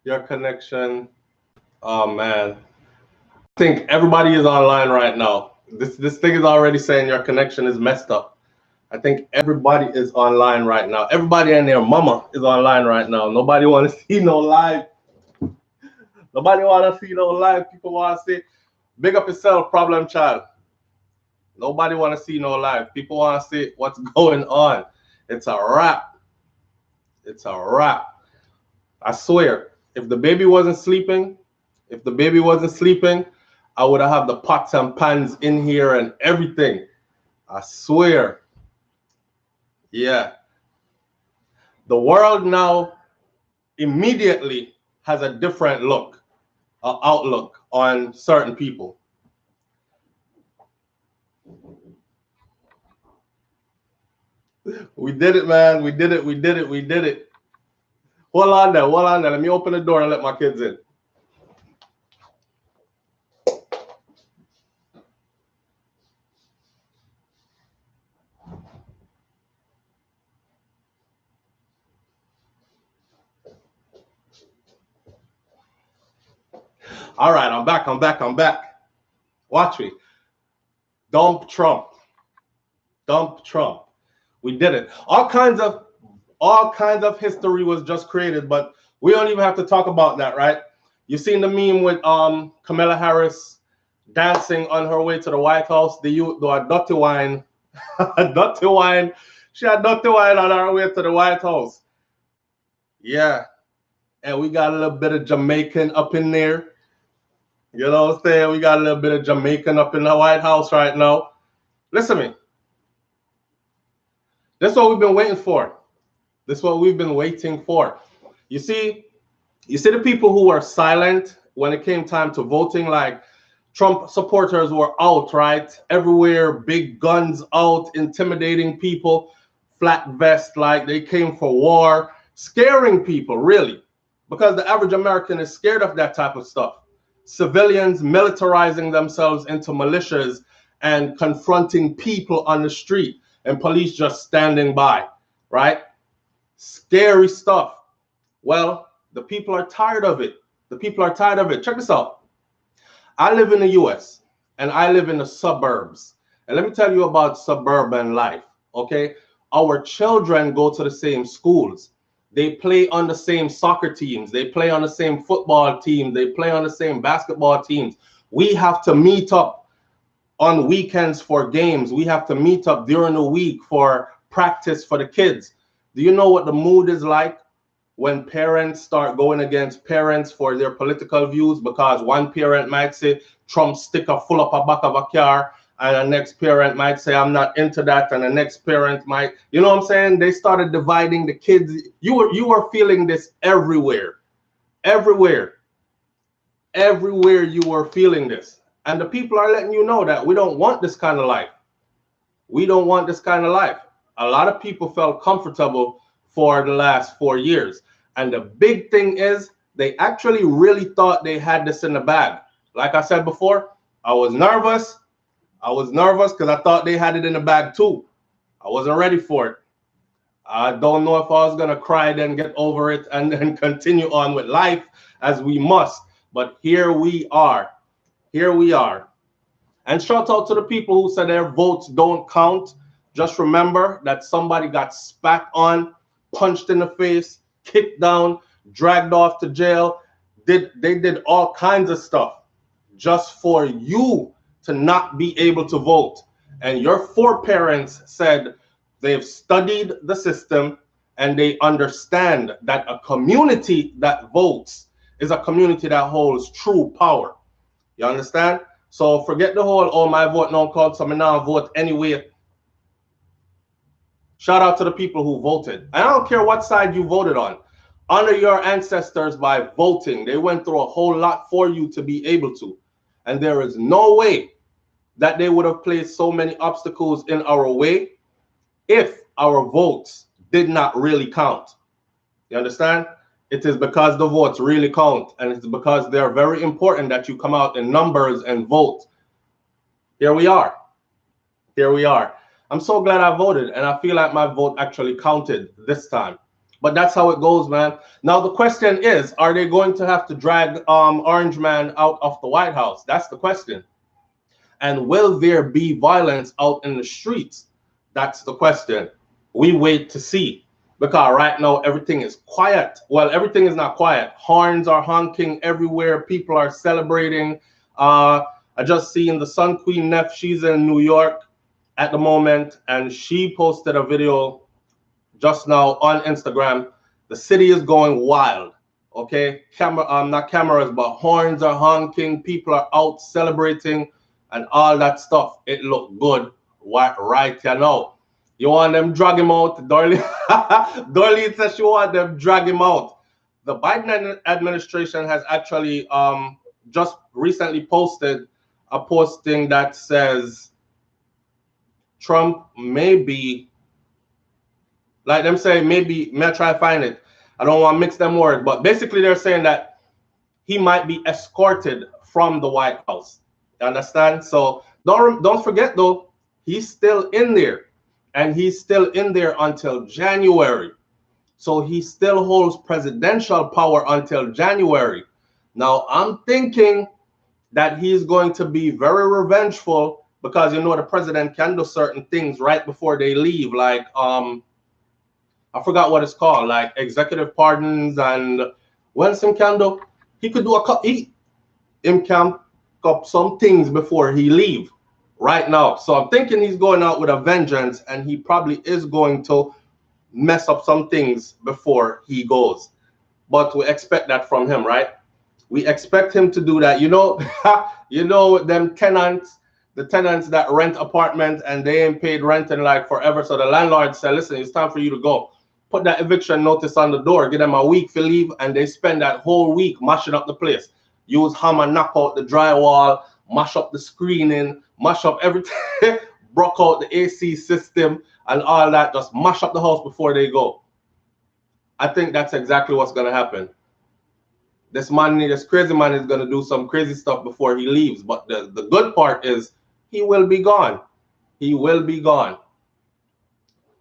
Your connection. Oh man. I think everybody is online right now. This thing is already saying your connection is messed up. I think everybody is online right now. Everybody and their mama is online right now. Nobody want to see no live. Nobody want to see no live. People want to see big up yourself, problem child. Nobody want to see no live. People want to see what's going on. It's a wrap. It's a wrap. I swear, if the baby wasn't sleeping, if the baby wasn't sleeping, I would have the pots and pans in here and everything. I swear. Yeah. The world now immediately has a different look, outlook on certain people. We did it, man. We did it. We did it. We did it. Hold on there. Hold on there. Let me open the door and let my kids in. All right, I'm back. I'm back. I'm back. Watch me. Dump Trump. Dump Trump. We did it. All kinds of history was just created, but we don't even have to talk about that, right? You seen the meme with Kamala Harris dancing on her way to the White House. The dirty wine, dirty wine. She had dirty wine on her way to the White House. Yeah, and we got a little bit of Jamaican up in there. You know what I'm saying? We got a little bit of Jamaican up in the White House right now. Listen to me. That's what we've been waiting for. This is what we've been waiting for. You see the people who were silent when it came time to voting, like Trump supporters were out, right? Everywhere, big guns out, intimidating people, flat vest, like they came for war, scaring people, really, because the average American is scared of that type of stuff. Civilians militarizing themselves into militias and confronting people on the street, and police just standing by, right? Scary stuff. Well, the people are tired of it. The people are tired of it. Check this out. I live in the US and I live in the suburbs. And let me tell you about suburban life, okay? Our children go to the same schools. They play on the same soccer teams. They play on the same football teams. They play on the same basketball teams. We have to meet up on weekends for games. We have to meet up during the week for practice for the kids. Do you know what the mood is like when parents start going against parents for their political views? Because one parent might say Trump sticker full up a back of a car, and the next parent might say I'm not into that, and the next parent might, you know what I'm saying? They started dividing the kids. You were feeling this everywhere, everywhere, everywhere. You were feeling this, and the people are letting you know that we don't want this kind of life. We don't want this kind of life. A lot of people felt comfortable for the last 4 years. And the big thing is they actually really thought they had this in the bag. Like I said before, I was nervous. I was nervous because I thought they had it in the bag too. I wasn't ready for it. I don't know if I was going to cry, then get over it, and then continue on with life as we must. But here we are. Here we are. And shout out to the people who said their votes don't count. Just remember that somebody got spat on, punched in the face, kicked down, dragged off to jail. They did all kinds of stuff just for you to not be able to vote. And your foreparents said they've studied the system and they understand that a community that votes is a community that holds true power. You understand? So forget the whole, oh, my vote don't count, so I now vote anyway. Shout out to the people who voted. And I don't care what side you voted on. Honor your ancestors by voting. They went through a whole lot for you to be able to. And there is no way that they would have placed so many obstacles in our way if our votes did not really count. You understand? It is because the votes really count, and it's because they're very important that you come out in numbers and vote. Here we are. Here we are. I'm so glad I voted, and I feel like my vote actually counted this time. But that's how it goes, man. Now the question is, are they going to have to drag Orange Man out of the White House? That's the question. And will there be violence out in the streets? That's the question. We wait to see. Because right now everything is quiet. Well, everything is not quiet. Horns are honking everywhere. People are celebrating. I just seen the Sun Queen Neff. She's in New York at the moment, and she posted a video just now on Instagram. The city is going wild. Okay, not cameras, but horns are honking. People are out celebrating and all that stuff. It looked good, right? You know, you want them drag him out. Dorleen says she want them drag him out. The Biden administration has actually just recently posted a posting that says Trump may be, like them say, maybe, may I try to find it. I don't want to mix them words, but basically they're saying that he might be escorted from the White House. You understand? So don't forget though, he's still in there, and he's still in there until January. So he still holds presidential power until January. Now I'm thinking that he's going to be very revengeful, because you know the president can do certain things right before they leave, like I forgot what it's called, like executive pardons, and when some can do, he could do him can up some things before he leave right now. So I'm thinking he's going out with a vengeance, and he probably is going to mess up some things before he goes. But we expect that from him, right? We expect him to do that. You know, you know them tenants, the tenants that rent apartments and they ain't paid rent in like forever. So the landlord said, listen, it's time for you to go. Put that eviction notice on the door, give them a week to leave, and they spend that whole week mashing up the place. Use hammer, knock out the drywall, mash up the screening, mash up everything, broke out the AC system and all that, just mash up the house before they go. I think that's exactly what's going to happen. This crazy man is going to do some crazy stuff before he leaves. But the good part is he will be gone. He will be gone.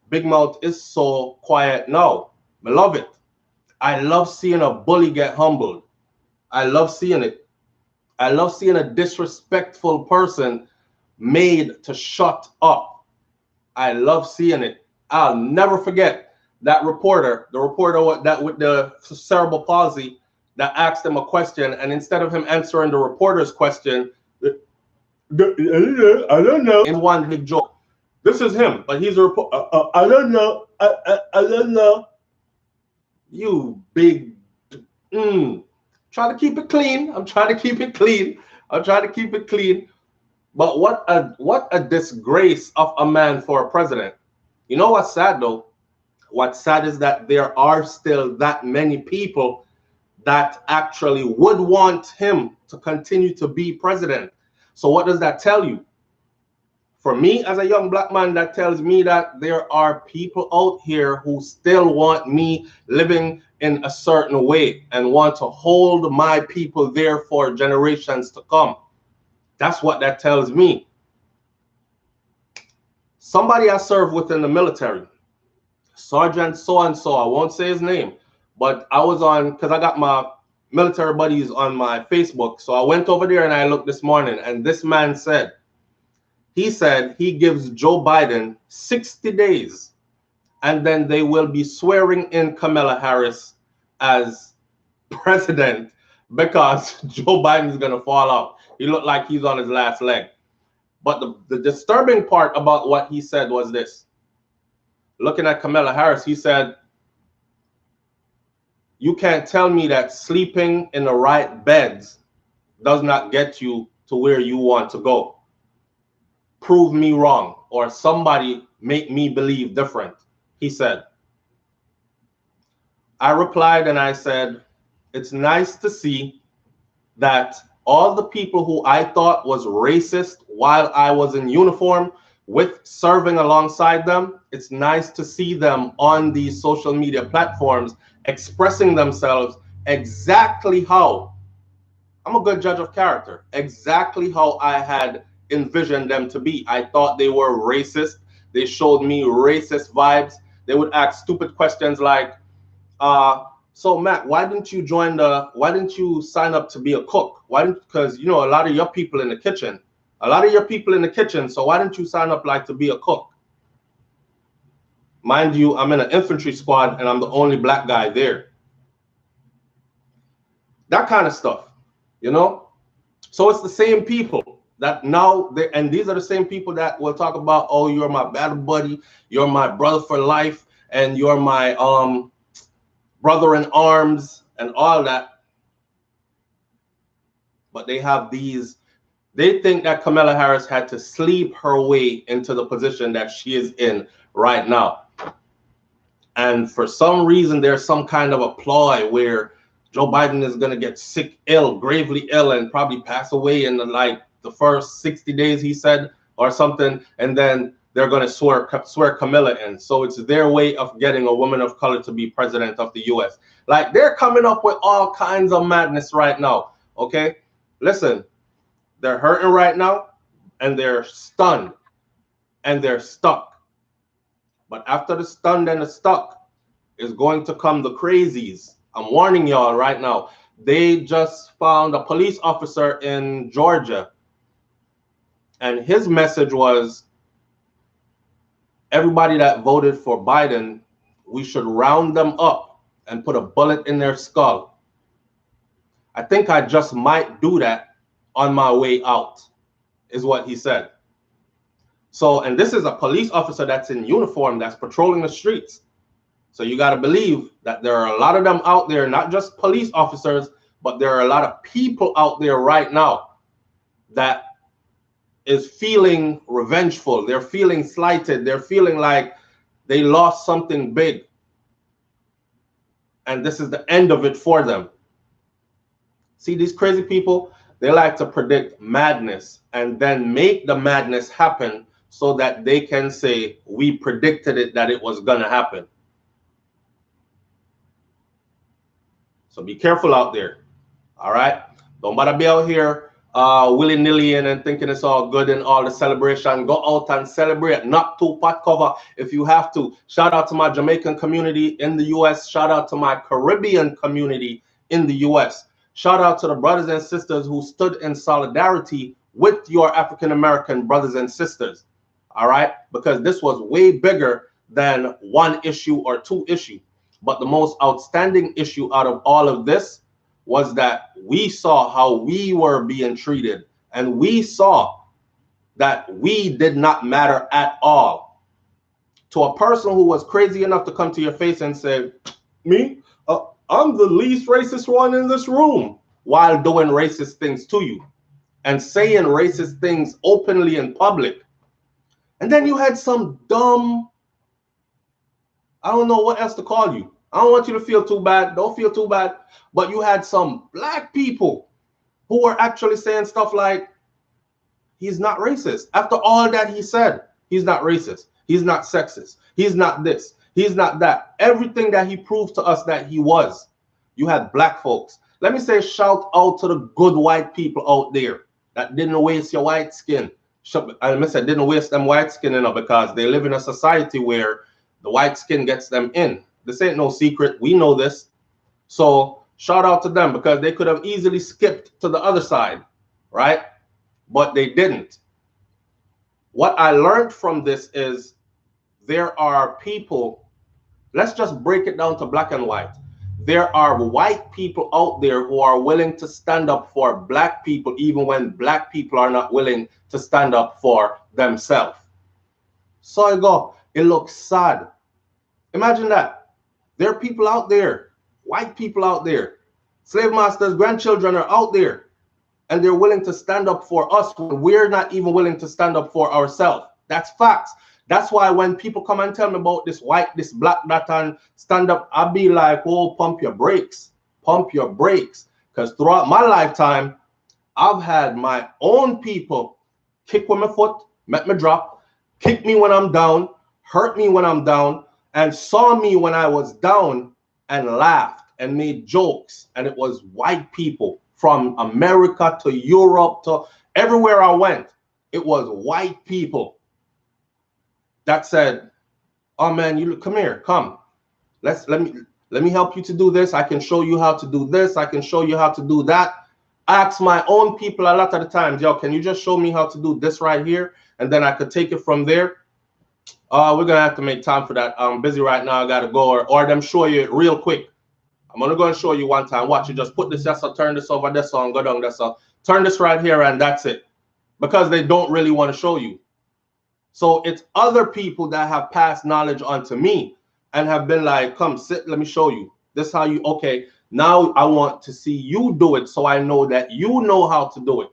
Big Mouth is so quiet now. I love it. I love seeing a bully get humbled. I love seeing it. I love seeing a disrespectful person made to shut up. I love seeing it. I'll never forget that reporter, the reporter that with the cerebral palsy, that asked him a question, and instead of him answering the reporter's question, I don't know, in one big joke. This is him, but he's a reporter. I don't know. I don't know. You big. Try to keep it clean. I'm trying to keep it clean. I'm trying to keep it clean. But what a disgrace of a man for a president. You know what's sad though? What's sad is that there are still that many people that actually would want him to continue to be president. So what does that tell you? For me, as a young black man, that tells me that there are people out here who still want me living in a certain way and want to hold my people there for generations to come. That's what that tells me. Somebody I served within the military, Sergeant so-and-so, I won't say his name, but I was on, because I got my military buddies on my Facebook. So I went over there and I looked this morning, and this man said, he said he gives Joe Biden 60 days, and then they will be swearing in Kamala Harris as president because Joe Biden is going to fall off. He looked like he's on his last leg. But the disturbing part about what he said was this. Looking at Kamala Harris, he said, you can't tell me that sleeping in the right beds does not get you to where you want to go. Prove me wrong, or somebody make me believe different, he said. I replied and I said, it's nice to see that all the people who I thought was racist while I was in uniform with serving alongside them, it's nice to see them on these social media platforms expressing themselves exactly how, I'm a good judge of character, exactly how I had envisioned them to be. I thought they were racist. They showed me racist vibes. They would ask stupid questions like, So Matt, why didn't you why didn't you sign up to be a cook? Why didn't, because you know a lot of your people in the kitchen, so why didn't you sign up like to be a cook? Mind you, I'm in an infantry squad and I'm the only black guy there. That kind of stuff, you know? So it's the same people that now, and these are the same people that will talk about, oh, you're my battle buddy, you're my brother for life, and you're my brother in arms and all that. But they have these, they think that Kamala Harris had to sleep her way into the position that she is in right now. And for some reason, there's some kind of a ploy where Joe Biden is going to get sick, gravely ill, and probably pass away in the first 60 days, he said, or something. And then they're going to swear Camilla in. So it's their way of getting a woman of color to be president of the U.S. Like, they're coming up with all kinds of madness right now. Okay, listen, they're hurting right now, and they're stunned, and they're stuck. But after the stunned and the stuck is going to come the crazies. I'm warning y'all right now. They just found a police officer in Georgia, and his message was, everybody that voted for Biden, we should round them up and put a bullet in their skull. I think I just might do that on my way out, is what he said. So, and this is a police officer that's in uniform, that's patrolling the streets. So you got to believe that there are a lot of them out there, not just police officers, but there are a lot of people out there right now that is feeling revengeful. They're feeling slighted. They're feeling like they lost something big. And this is the end of it for them. See, these crazy people, they like to predict madness and then make the madness happen so that they can say, we predicted it, that it was going to happen. So be careful out there. All right. Don't bother be out here willy-nilly and thinking it's all good and all the celebration. Go out and celebrate. Not too pot cover if you have to. Shout out to my Jamaican community in the U.S. Shout out to my Caribbean community in the U.S. Shout out to the brothers and sisters who stood in solidarity with your African-American brothers and sisters. All right. Because this was way bigger than one issue or two issues. But the most outstanding issue out of all of this was that we saw how we were being treated, and we saw that we did not matter at all. To a person who was crazy enough to come to your face and say, me, I'm the least racist one in this room, while doing racist things to you and saying racist things openly in public. And then you had some dumb, I don't know what else to call you. I don't want you to feel too bad. Don't feel too bad. But you had some black people who were actually saying stuff like, he's not racist. After all that he said, he's not racist. He's not sexist. He's not this. He's not that. Everything that he proved to us that he was. You had black folks. Let me say shout out to the good white people out there that didn't waste your white skin. I said didn't waste them white skin, you know, because they live in a society where the white skin gets them in. This ain't no secret. We know this. So shout out to them, because they could have easily skipped to the other side, right? But they didn't. What I learned from this is there are people, let's just break it down to black and white. There are white people out there who are willing to stand up for black people, even when black people are not willing to stand up for themselves. So I go, it looks sad. Imagine that. There are people out there, white people out there, slave masters' grandchildren are out there, and they're willing to stand up for us when we're not even willing to stand up for ourselves. That's facts. That's why when people come and tell me about this white, this black, that, and stand up, I'll be like, oh, pump your brakes. Pump your brakes. Because throughout my lifetime, I've had my own people kick with my foot, make me drop, kick me when I'm down, hurt me when I'm down, and saw me when I was down and laughed and made jokes. And it was white people from America to Europe to everywhere I went. It was white people that said, oh man, you come here, come. Let me Let me help you to do this. I can show you how to do this. I can show you how to do that. I ask my own people a lot of the times, yo, can you just show me how to do this right here? And then I could take it from there. We're going to have to make time for that. I'm busy right now. I got to go. Or them show you it real quick. I'm going to go and show you one time. Watch, you just put this, yes, so turn this over, this on, go down, this, so turn this right here, and that's it. Because they don't really want to show you. So it's other people that have passed knowledge onto me and have been like, come sit, let me show you. This is how you, okay, now I want to see you do it so I know that you know how to do it.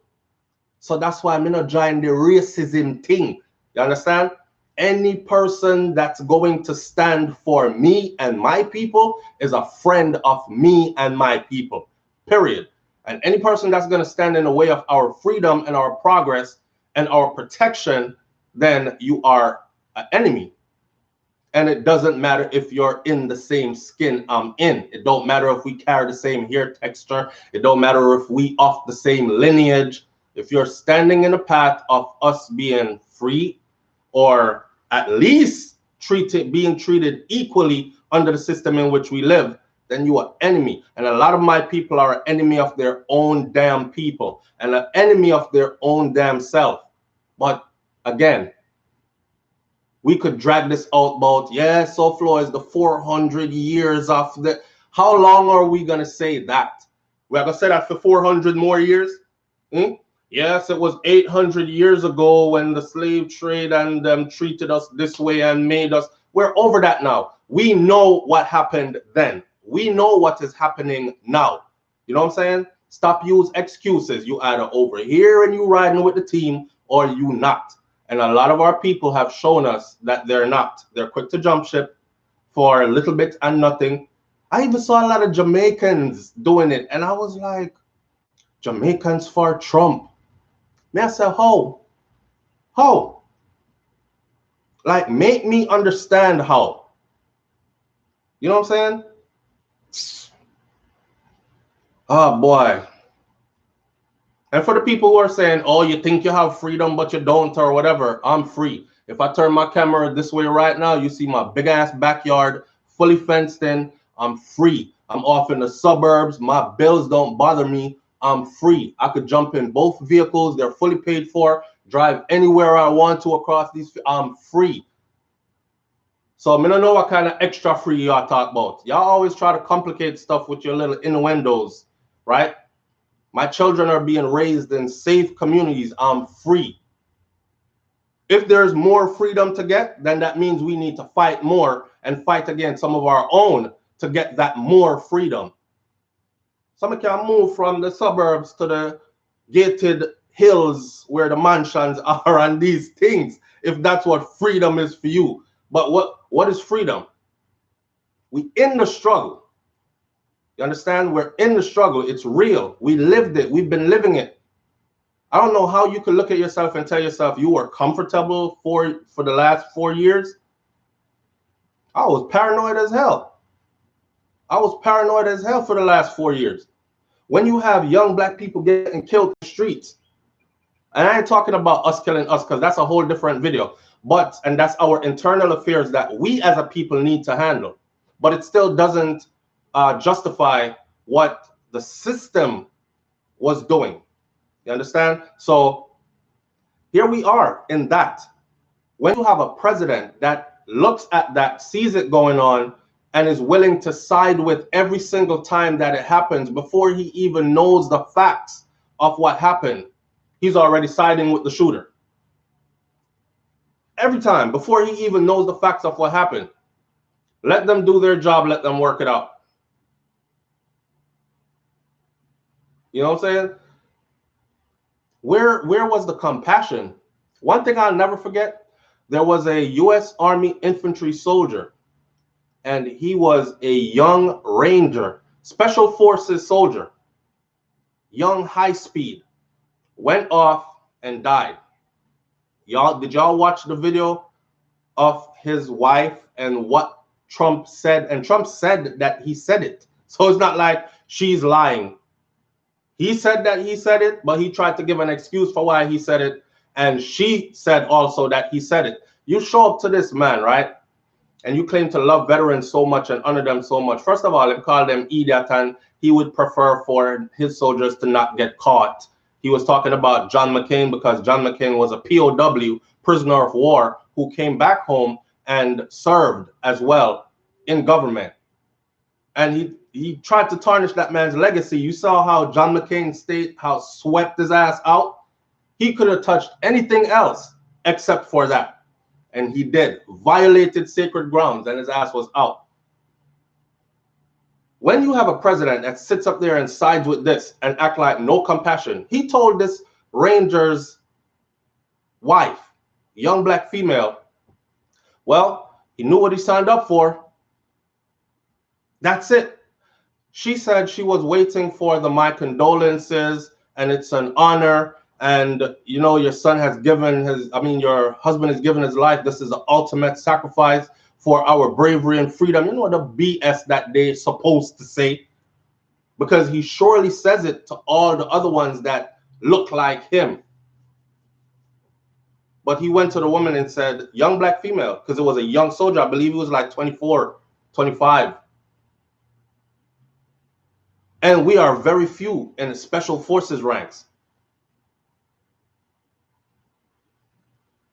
So that's why I'm not joining the racism thing. You understand? Any person that's going to stand for me and my people is a friend of me and my people, period. And any person that's going to stand in the way of our freedom and our progress and our protection, then you are an enemy. And it doesn't matter if you're in the same skin I'm in. It don't matter if we carry the same hair texture. It don't matter if we of the same lineage. If you're standing in the path of us being free, or at least being treated equally under the system in which we live, then you are enemy. And a lot of my people are an enemy of their own damn people and an enemy of their own damn self. But again, we could drag this out about, yeah, SouFlo is the 400 years of the, how long are we going to say that? We're going to say that for 400 more years? Yes, it was 800 years ago when the slave trade and them treated us this way and made us. We're over that now. We know what happened then. We know what is happening now. You know what I'm saying? Stop use excuses. You either over here and you riding with the team or you not. And a lot of our people have shown us that they're not. They're quick to jump ship for a little bit and nothing. I even saw a lot of Jamaicans doing it. And I was like, Jamaicans for Trump. Man, I said, how? How? Like, make me understand how. You know what I'm saying? Oh, boy. And for the people who are saying, oh, you think you have freedom, but you don't, or whatever, I'm free. If I turn my camera this way right now, you see my big-ass backyard, fully fenced in. I'm free. I'm off in the suburbs. My bills don't bother me. I'm free. I could jump in both vehicles. They're fully paid for. Drive anywhere I want to across these. I'm free. So I don't know what kind of extra free y'all talk about. Y'all always try to complicate stuff with your little innuendos, right? My children are being raised in safe communities. I'm free. If there's more freedom to get, then that means we need to fight more and fight against some of our own to get that more freedom. Some can move from the suburbs to the gated hills where the mansions are and these things, if that's what freedom is for you. But what is freedom? We in the struggle. You understand? We're in the struggle. It's real. We lived it. We've been living it. I don't know how you could look at yourself and tell yourself you were comfortable for the last 4 years. I was paranoid as hell. I was paranoid as hell for the last 4 years. When you have young black people getting killed in the streets, and I ain't talking about us killing us because that's a whole different video, and that's our internal affairs that we as a people need to handle. But it still doesn't justify what the system was doing. You understand? So here we are in that. When you have a president that looks at that, sees it going on, and is willing to side with every single time that it happens before he even knows the facts of what happened, he's already siding with the shooter. Every time, before he even knows the facts of what happened. Let them do their job, let them work it out. You know what I'm saying? Where was the compassion? One thing I'll never forget, there was a U.S. Army infantry soldier, and he was a young Ranger, Special Forces soldier, young, high speed, went off and died. Did y'all watch the video of his wife and what Trump said? And Trump said that he said it. So it's not like she's lying. He said that he said it, but he tried to give an excuse for why he said it. And she said also that he said it. You show up to this man, right? and you claim to love veterans so much and honor them so much, first of all, he called them idiot, and he would prefer for his soldiers to not get caught. He was talking about John McCain because John McCain was a POW, prisoner of war, who came back home and served as well in government. And he tried to tarnish that man's legacy. You saw how John McCain how swept his ass out. He could have touched anything else except for that. And he did. Violated sacred grounds, and his ass was out. When you have a president that sits up there and sides with this and act like no compassion, he told this Ranger's wife, young black female, well, he knew what he signed up for. That's it. She said she was waiting for the my condolences, and it's an honor. And, you know, your son has given your husband has given his life. This is the ultimate sacrifice for our bravery and freedom. You know the BS that they're supposed to say, because he surely says it to all the other ones that look like him. But he went to the woman and said, young black female, because it was a young soldier. I believe he was like 24, 25. And we are very few in the special forces ranks.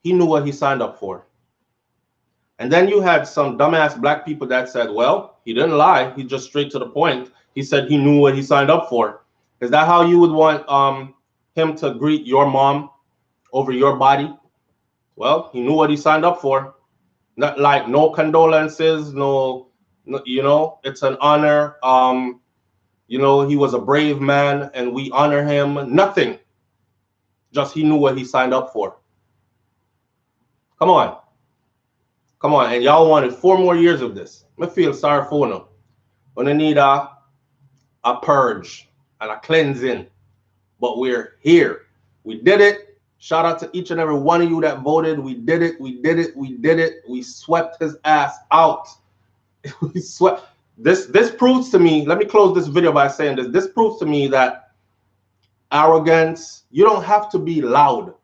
He knew what he signed up for. And then you had some dumbass black people that said, well, he didn't lie. He just straight to the point. He said he knew what he signed up for. Is that how you would want him to greet your mom over your body? Well, he knew what he signed up for. Not like no condolences, no, you know, it's an honor. You know, he was a brave man and we honor him. Nothing. Just he knew what he signed up for. Come on. Come on. And y'all wanted 4 more years of this. I feel sorry for them. When they need a purge and a cleansing. But we're here. We did it. Shout out to each and every one of you that voted. We did it. We did it. We did it. We swept his ass out. We swept. This proves to me, let me close this video by saying this. This proves to me that arrogance, you don't have to be loud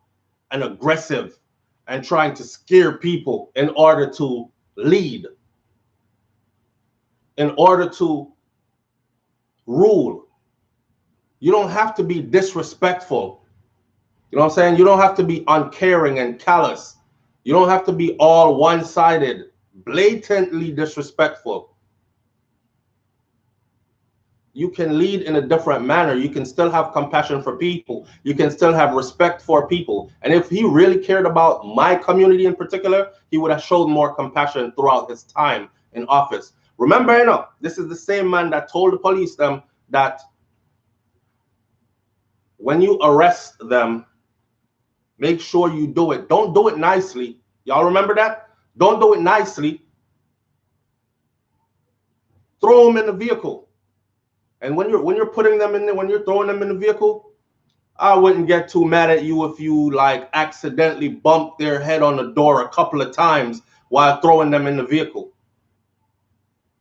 and aggressive and trying to scare people in order to lead, in order to rule. You don't have to be disrespectful. You know what I'm saying? You don't have to be uncaring and callous. You don't have to be all one-sided, blatantly disrespectful. You can lead in a different manner. You can still have compassion for people. You can still have respect for people. And if he really cared about my community in particular, he would have showed more compassion throughout his time in office. Remember, you know, this is the same man that told the police them that when you arrest them, make sure you do it. Don't do it nicely. Y'all remember that? Don't do it nicely. Throw them in the vehicle. And when you're putting them in there, when you're throwing them in the vehicle, I wouldn't get too mad at you if you like accidentally bump their head on the door a couple of times while throwing them in the vehicle.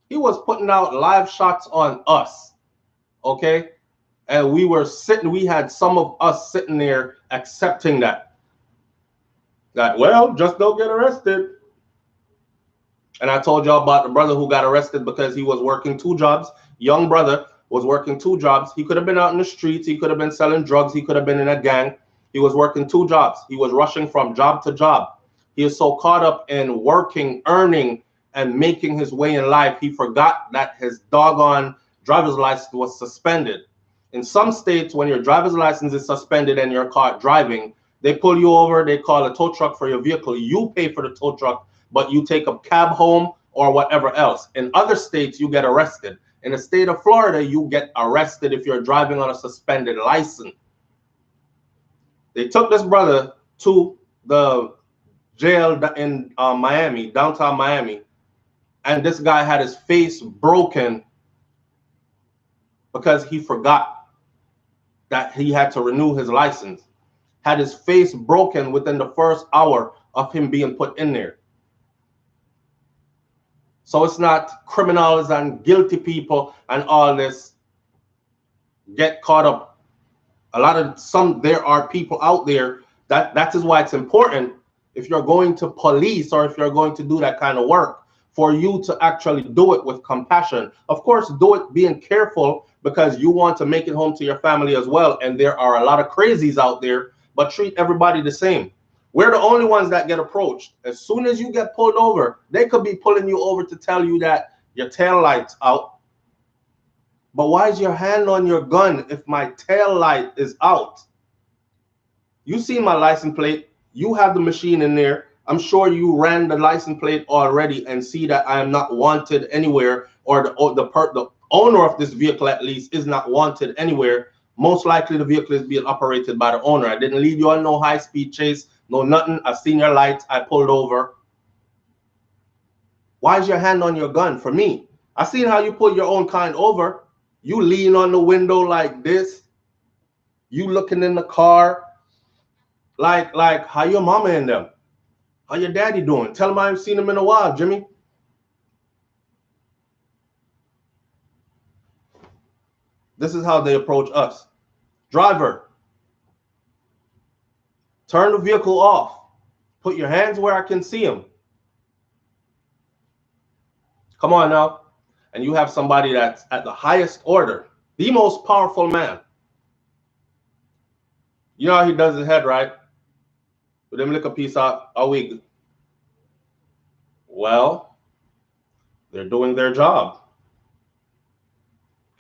He was putting out live shots on us, okay? And we had some of us sitting there accepting that, well, just don't get arrested. And I told y'all about the brother who got arrested because he was working 2 jobs, young brother, was working 2 jobs. He could have been out in the streets. He could have been selling drugs. He could have been in a gang. He was working 2 jobs. He was rushing from job to job. He is so caught up in working, earning, and making his way in life, he forgot that his doggone driver's license was suspended. In some states, when your driver's license is suspended and you're caught driving, they pull you over. They call a tow truck for your vehicle. You pay for the tow truck, but you take a cab home or whatever else. In other states, you get arrested. In the state of Florida, you get arrested if you're driving on a suspended license. They took this brother to the jail in Miami, downtown Miami, and this guy had his face broken because he forgot that he had to renew his license. Had his face broken within the first hour of him being put in there. So it's not criminals and guilty people and all this get caught up. There are people out there that is why it's important, if you're going to police or if you're going to do that kind of work, for you to actually do it with compassion. Of course, do it being careful because you want to make it home to your family as well. And there are a lot of crazies out there, but treat everybody the same. We're the only ones that get approached. As soon as you get pulled over, they could be pulling you over to tell you that your tail light's out. But why is your hand on your gun if my tail light is out? You see my license plate. You have the machine in there. I'm sure you ran the license plate already and see that I am not wanted anywhere, or the owner of this vehicle at least is not wanted anywhere. Most likely the vehicle is being operated by the owner. I didn't lead you on no high-speed chase, no nothing. I seen your lights. I pulled over. Why is your hand on your gun? For me, I seen how you pull your own kind over. You lean on the window like this. You looking in the car like how your mama and them? How your daddy doing? Tell them I haven't seen them in a while, Jimmy. This is how they approach us. Driver, turn the vehicle off. Put your hands where I can see them. Come on now. And you have somebody that's at the highest order, the most powerful man. You know how he does his head, right? With them lick a piece out a wig. Well, they're doing their job.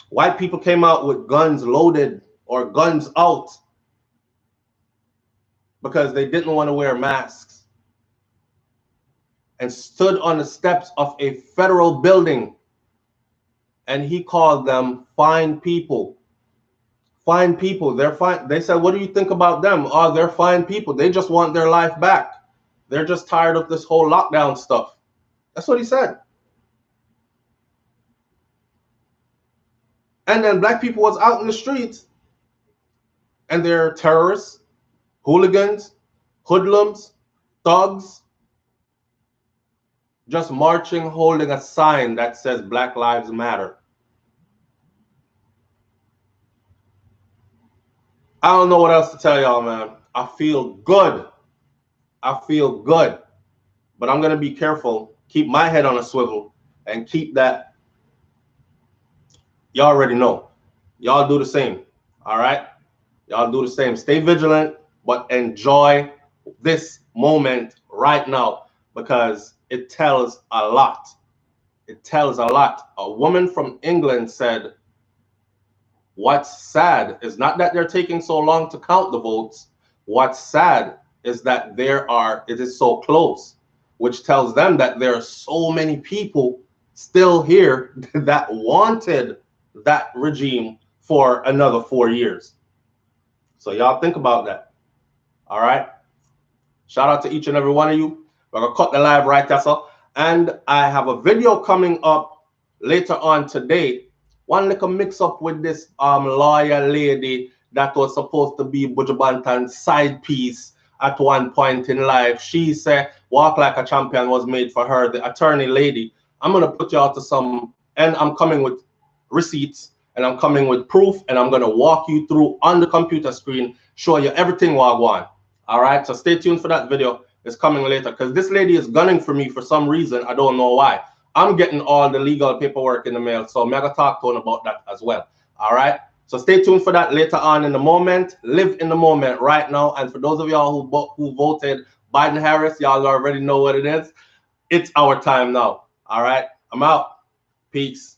White people came out with guns loaded or guns out because they didn't want to wear masks and stood on the steps of a federal building, and he called them fine people. Fine people. They're fine. They said, what do you think about them? Oh, they're fine people. They just want their life back. They're just tired of this whole lockdown stuff. That's what he said. And then black people was out in the streets, and they're terrorists, hooligans, hoodlums, thugs, just marching, holding a sign that says Black Lives Matter. I don't know what else to tell y'all, man. I feel good. I feel good. But I'm going to be careful, keep my head on a swivel, and keep that. Y'all already know. Y'all do the same. All right? Y'all do the same. Stay vigilant, but enjoy this moment right now because it tells a lot. It tells a lot. A woman from England said, what's sad is not that they're taking so long to count the votes. What's sad is that it is so close, which tells them that there are so many people still here that wanted that regime for another 4 years. So y'all think about that. All right. Shout out to each and every one of you. We're going to cut the live right there. So, and I have a video coming up later on today. One little mix up with this lawyer lady that was supposed to be Buju Banton's side piece at one point in life. She said Walk Like a Champion was made for her, the attorney lady. I'm going to put y'all to some, and I'm coming with receipts, and I'm coming with proof, and I'm going to walk you through on the computer screen, show you everything Wagwan. All right, so stay tuned for that video. It's coming later because this lady is gunning for me for some reason. I don't know why. I'm getting all the legal paperwork in the mail, so I'm going to talk to her about that as well. All right, so stay tuned for that later on in the moment. Live in the moment right now. And for those of y'all who voted Biden Harris, y'all already know what it is. It's our time now. All right, I'm out. Peace.